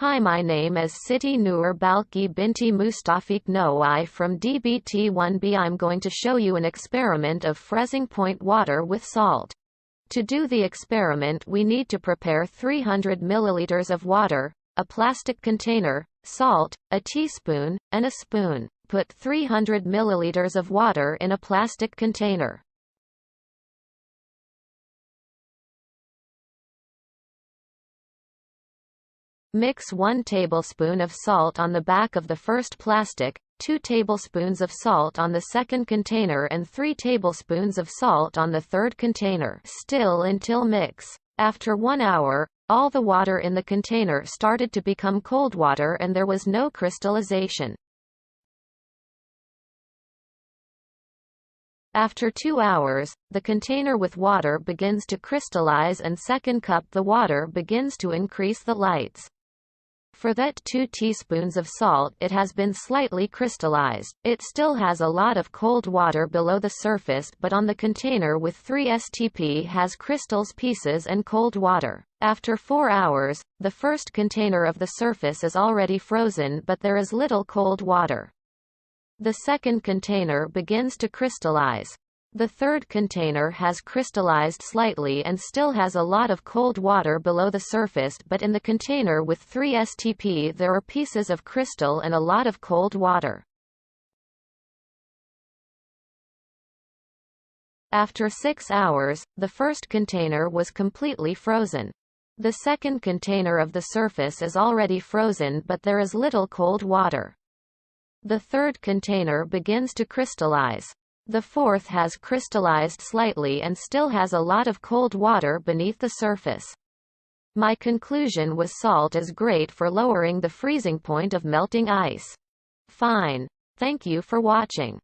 Hi, my name is Siti Noor Balki Binti Mustafik Noai from DBT1B. I'm going to show you an experiment of freezing point water with salt. To do the experiment, we need to prepare 300 milliliters of water, a plastic container, salt, a teaspoon, and a spoon. Put 300 milliliters of water in a plastic container. Mix 1 tablespoon of salt on the back of the first plastic, 2 tablespoons of salt on the second container and 3 tablespoons of salt on the third container. Still until mix. After 1 hour, all the water in the container started to become cold water and there was no crystallization. After 2 hours, the container with water begins to crystallize and second cup the water begins to increase the lights. For that 2 teaspoons of salt, it has been slightly crystallized. It still has a lot of cold water below the surface, but on the container with 3 STP has crystals pieces and cold water. After 4 hours, the first container of the surface is already frozen but there is little cold water. The second container begins to crystallize. The third container has crystallized slightly and still has a lot of cold water below the surface, but in the container with 3 STP there are pieces of crystal and a lot of cold water. After 6 hours, the first container was completely frozen. The second container of the surface is already frozen but there is little cold water. The third container begins to crystallize. The fourth has crystallized slightly and still has a lot of cold water beneath the surface. My conclusion was salt is great for lowering the freezing point of melting ice. Fine. Thank you for watching.